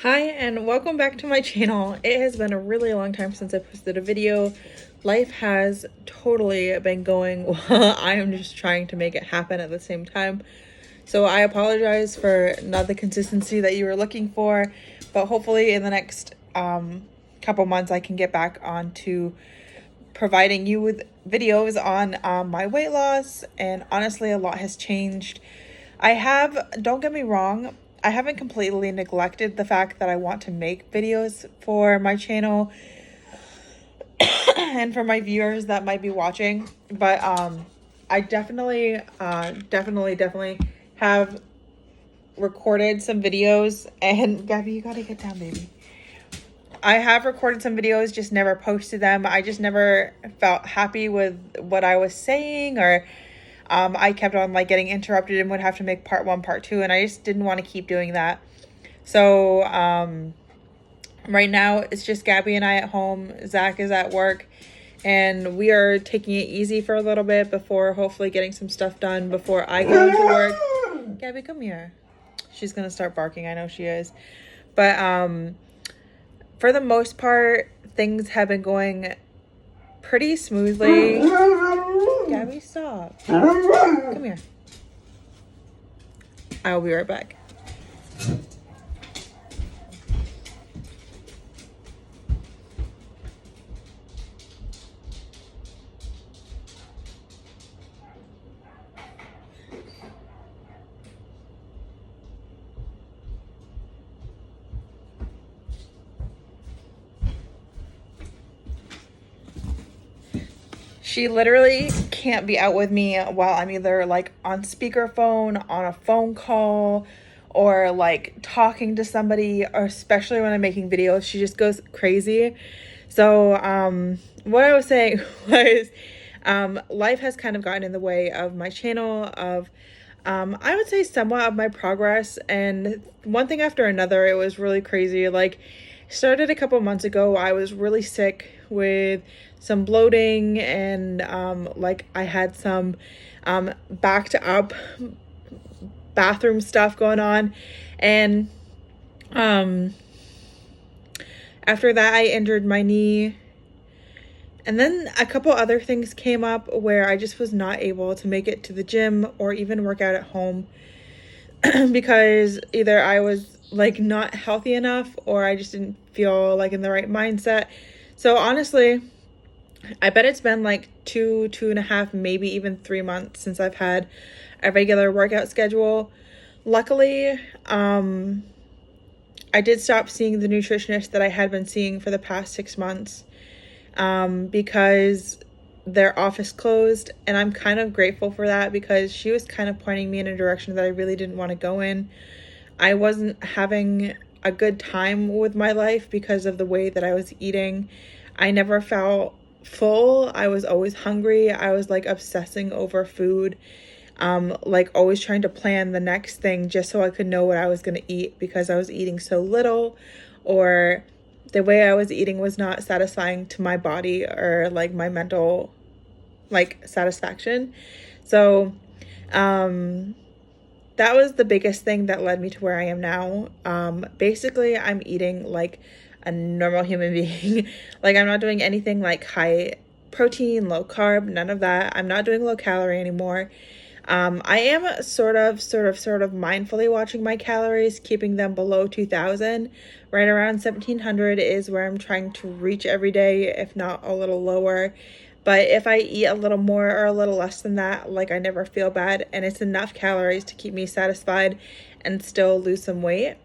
Hi and welcome back to my channel. It has been a really long time since I posted a video. Life has totally been going while I am just trying to make it happen at the same time. So I apologize for not the consistency that you were looking for, but hopefully in the next couple months I can get back on to providing you with videos on my weight loss. And honestly, a lot has changed. Don't get me wrong, I haven't completely neglected the fact that I want to make videos for my channel and for my viewers that might be watching, but I definitely have recorded some videos. And Gabby, you gotta get down, baby. I have recorded some videos, just never posted them. I just never felt happy with what I was saying, or I kept on like getting interrupted and would have to make part 1, part 2, and I just didn't want to keep doing that. So right now it's just Gabby and I at home. Zach is at work, and we are taking it easy for a little bit before hopefully getting some stuff done before I go to work. Gabby, come here. She's gonna start barking. I know she is, but for the most part, things have been going pretty smoothly. Gabby, stop. Come here. I'll be right back. She literally can't be out with me while I'm either like on speakerphone, on a phone call, or like talking to somebody, or especially when I'm making videos. She just goes crazy. So what I was saying was life has kind of gotten in the way of my channel, of I would say somewhat of my progress, and one thing after another. It was really crazy. Like, started a couple months ago. I was really sick with some bloating, and like I had some backed up bathroom stuff going on, and after that I injured my knee, and then a couple other things came up where I just was not able to make it to the gym or even work out at home because either I was like not healthy enough, or I just didn't feel like in the right mindset. So honestly, I bet it's been like 2.5, maybe even 3 months since I've had a regular workout schedule. Luckily, I did stop seeing the nutritionist that I had been seeing for the past 6 months because their office closed, and I'm kind of grateful for that because she was kind of pointing me in a direction that I really didn't want to go in. I wasn't having a good time with my life because of the way that I was eating. I never felt full. I was always hungry. I was like obsessing over food, like always trying to plan the next thing just so I could know what I was going to eat because I was eating so little, or the way I was eating was not satisfying to my body or like my mental like satisfaction. So that was the biggest thing that led me to where I am now. Basically I'm eating like a normal human being. Like, I'm not doing anything like high protein, low carb, none of that. I'm not doing low calorie anymore. I am sort of mindfully watching my calories, keeping them below 2,000. Right around 1,700 is where I'm trying to reach every day, if not a little lower. But if I eat a little more or a little less than that, like, I never feel bad, and it's enough calories to keep me satisfied and still lose some weight.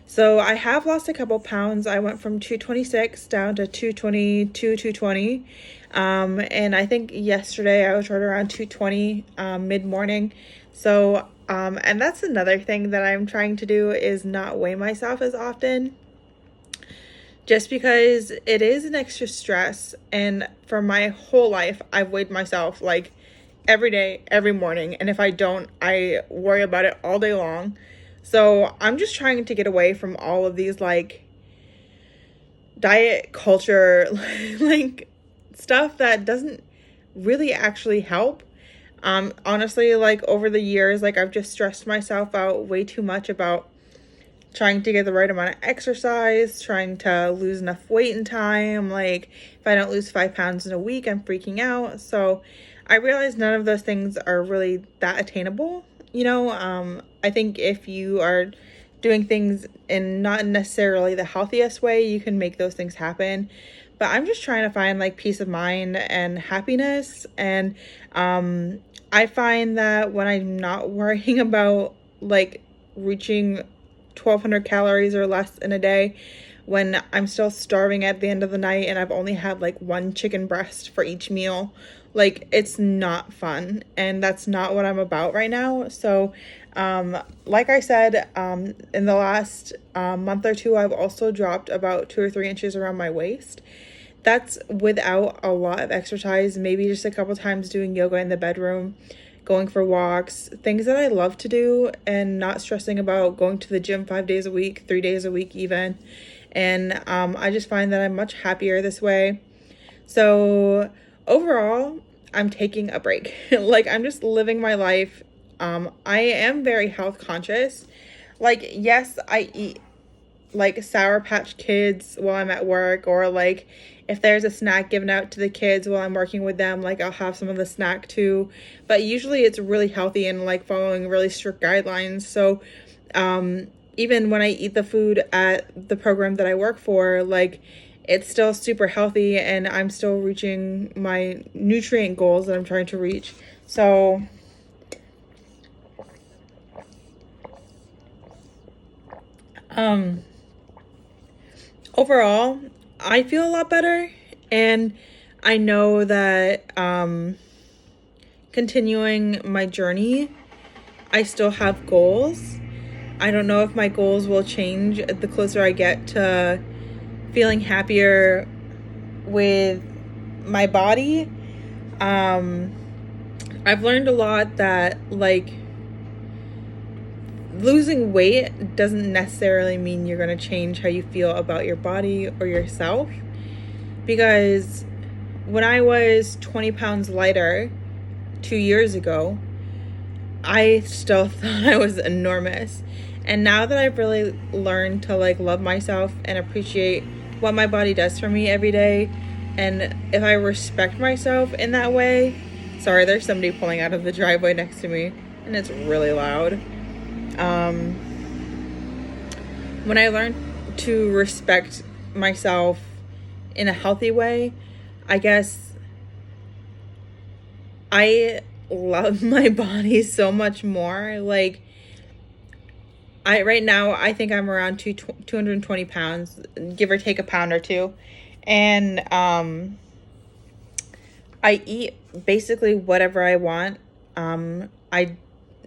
So I have lost a couple pounds. I went from 226 down to 222, 220. And I think yesterday I was right around 220 mid-morning. So, and that's another thing that I'm trying to do, is not weigh myself as often. Just because it is an extra stress. And for my whole life, I've weighed myself like every day, every morning. And if I don't, I worry about it all day long. So I'm just trying to get away from all of these like diet culture, like stuff that doesn't really actually help. Honestly, like over the years, like I've just stressed myself out way too much about trying to get the right amount of exercise, trying to lose enough weight in time. Like, if I don't lose 5 pounds in a week, I'm freaking out. So I realize none of those things are really that attainable. I think if you are doing things in not necessarily the healthiest way, you can make those things happen. But I'm just trying to find like peace of mind and happiness. And I find that when I'm not worrying about like reaching 1,200 calories or less in a day, when I'm still starving at the end of the night and I've only had like one chicken breast for each meal, like, it's not fun, and that's not what I'm about right now. So like I said, in the last month or two, I've also dropped about 2 or 3 inches around my waist. That's without a lot of exercise, maybe just a couple times doing yoga in the bedroom, going for walks, things that I love to do, and not stressing about going to the gym 5 days a week, 3 days a week even. And I just find that I'm much happier this way. So overall, I'm taking a break. Like, I'm just living my life. I am very health conscious. Like, yes, I eat like Sour Patch Kids while I'm at work, or like if there's a snack given out to the kids while I'm working with them, like I'll have some of the snack too. But usually it's really healthy and like following really strict guidelines. So even when I eat the food at the program that I work for, like, it's still super healthy and I'm still reaching my nutrient goals that I'm trying to reach. So overall, I feel a lot better, and I know that continuing my journey, I still have goals. I don't know if my goals will change the closer I get to feeling happier with my body. I've learned a lot that, like, losing weight doesn't necessarily mean you're going to change how you feel about your body or yourself. Because when I was 20 pounds lighter 2 years ago, I still thought I was enormous. And now that I've really learned to like love myself and appreciate what my body does for me every day, and if I respect myself in that way, sorry, there's somebody pulling out of the driveway next to me and it's really loud. When I learned to respect myself in a healthy way, I guess I love my body so much more. Like, right now, I think I'm around 220 pounds, give or take a pound or two. And I eat basically whatever I want. I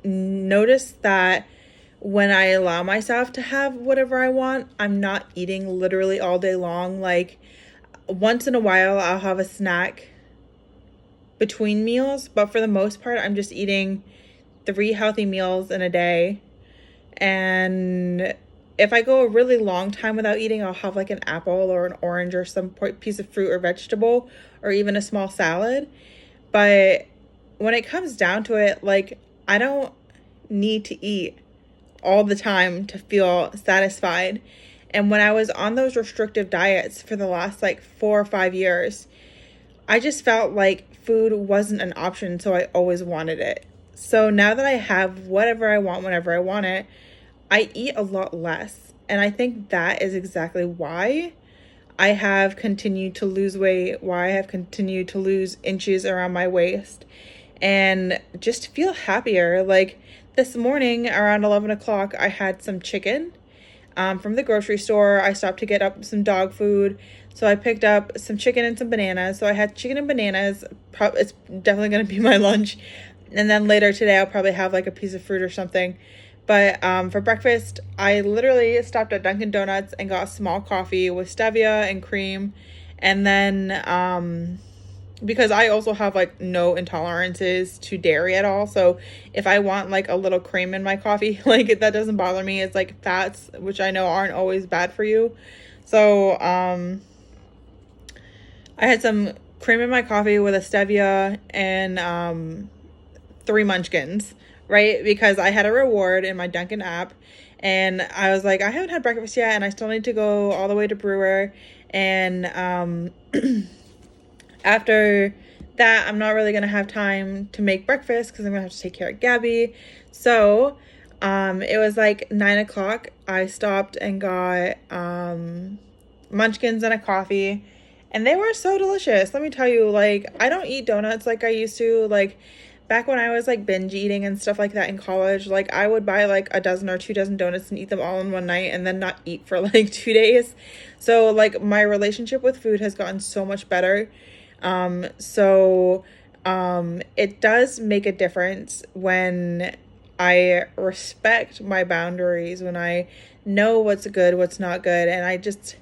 noticed that when I allow myself to have whatever I want, I'm not eating literally all day long. Like, once in a while, I'll have a snack between meals, but for the most part, I'm just eating 3 healthy meals in a day. And if I go a really long time without eating, I'll have like an apple or an orange or some piece of fruit or vegetable, or even a small salad. But when it comes down to it, like, I don't need to eat all the time to feel satisfied. And when I was on those restrictive diets for the last like 4 or 5 years, I just felt like food wasn't an option, so I always wanted it. So now that I have whatever I want whenever I want it, I eat a lot less. And I think that is exactly why I have continued to lose weight, why I have continued to lose inches around my waist, and just feel happier. Like, this morning around 11 o'clock, I had some chicken from the grocery store. I stopped to get up some dog food. So I picked up some chicken and some bananas. So I had chicken and bananas. It's definitely going to be my lunch. And then later today, I'll probably have like a piece of fruit or something. But for breakfast, I literally stopped at Dunkin' Donuts and got a small coffee with stevia and cream. And then because I also have like no intolerances to dairy at all. So if I want like a little cream in my coffee, like, that doesn't bother me. It's like fats, which I know aren't always bad for you. So I had some cream in my coffee with a stevia and 3 munchkins, right? Because I had a reward in my Dunkin' app, And I was like, I haven't had breakfast yet, and I still need to go all the way to Brewer. And after that, I'm not really gonna have time to make breakfast because I'm gonna have to take care of Gabby. So it was like 9 o'clock. I stopped and got munchkins and a coffee, and they were so delicious. Let me tell you, like, I don't eat donuts like I used to. Like, back when I was like binge eating and stuff like that in college, like I would buy like a dozen or 2 dozen donuts and eat them all in one night and then not eat for like 2 days. So like my relationship with food has gotten so much better. It does make a difference when I respect my boundaries, when I know what's good, what's not good, and I just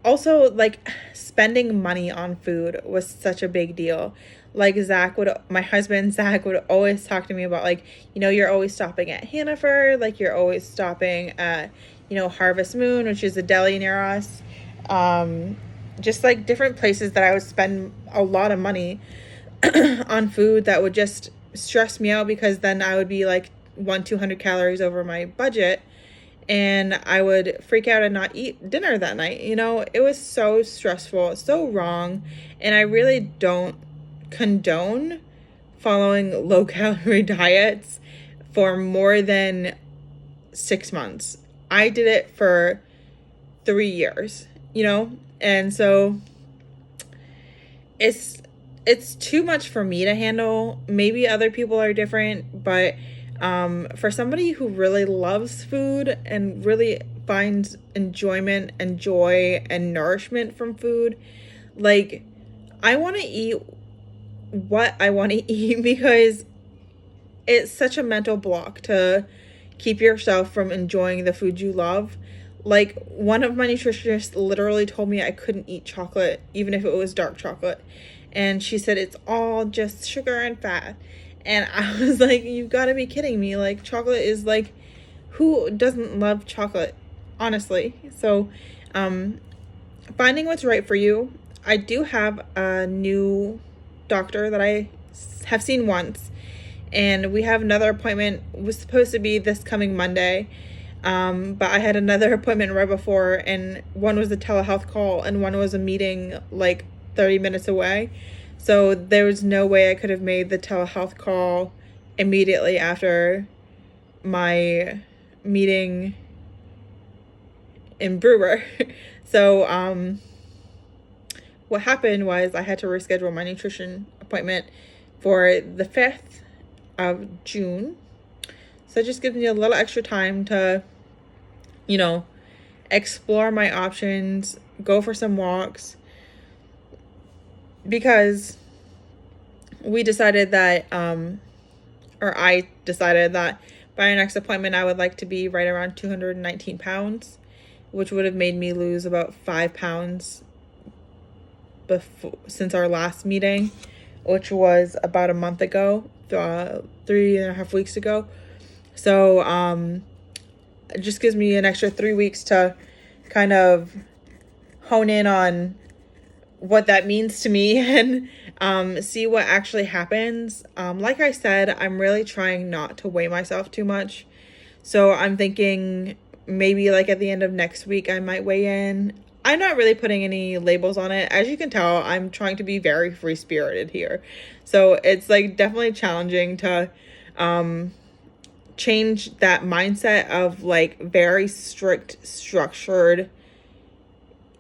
also like spending money on food was such a big deal. Like my husband Zach would always talk to me about, like, you're always stopping at Hannaford, like you're always stopping at, Harvest Moon, which is a deli near us. Just like different places that I would spend a lot of money on food that would just stress me out, because then I would be like 200 calories over my budget and I would freak out and not eat dinner that night. It was so stressful, so wrong. And I really don't condone following low calorie diets for more than 6 months. I did it for 3 years, and so it's too much for me to handle. Maybe other people are different, but for somebody who really loves food and really finds enjoyment and joy and nourishment from food, like, I want to eat what I want to eat, because it's such a mental block to keep yourself from enjoying the food you love. Like, one of my nutritionists literally told me I couldn't eat chocolate, even if it was dark chocolate. And she said it's all just sugar and fat. And I was like, you've got to be kidding me. Like, chocolate is like, who doesn't love chocolate? Honestly. So, finding what's right for you. I do have a new doctor that I have seen once, and we have another appointment. It was supposed to be this coming Monday. But I had another appointment right before, and one was a telehealth call and one was a meeting like 30 minutes away. So there was no way I could have made the telehealth call immediately after my meeting in Brewer. So what happened was I had to reschedule my nutrition appointment for the 5th of June. So it just gives me a little extra time to, explore my options, go for some walks, because we decided that, or I decided that by our next appointment, I would like to be right around 219 pounds, which would have made me lose about 5 pounds since our last meeting, which was about a month ago, 3.5 weeks ago. So it just gives me an extra 3 weeks to kind of hone in on what that means to me and see what actually happens. Like I said, I'm really trying not to weigh myself too much. So I'm thinking maybe like at the end of next week, I might weigh in. I'm not really putting any labels on it. As you can tell, I'm trying to be very free-spirited here. So it's like definitely challenging to change that mindset of like very strict, structured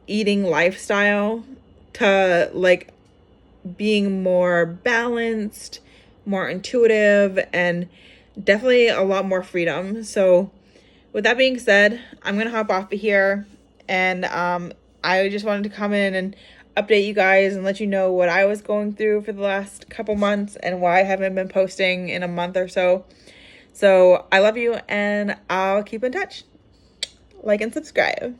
eating lifestyle to like being more balanced, more intuitive, and definitely a lot more freedom. So with that being said, I'm gonna hop off of here, and I just wanted to come in and update you guys and let you know what I was going through for the last couple months and why I haven't been posting in a month or so. So I love you, and I'll keep in touch. Like and subscribe.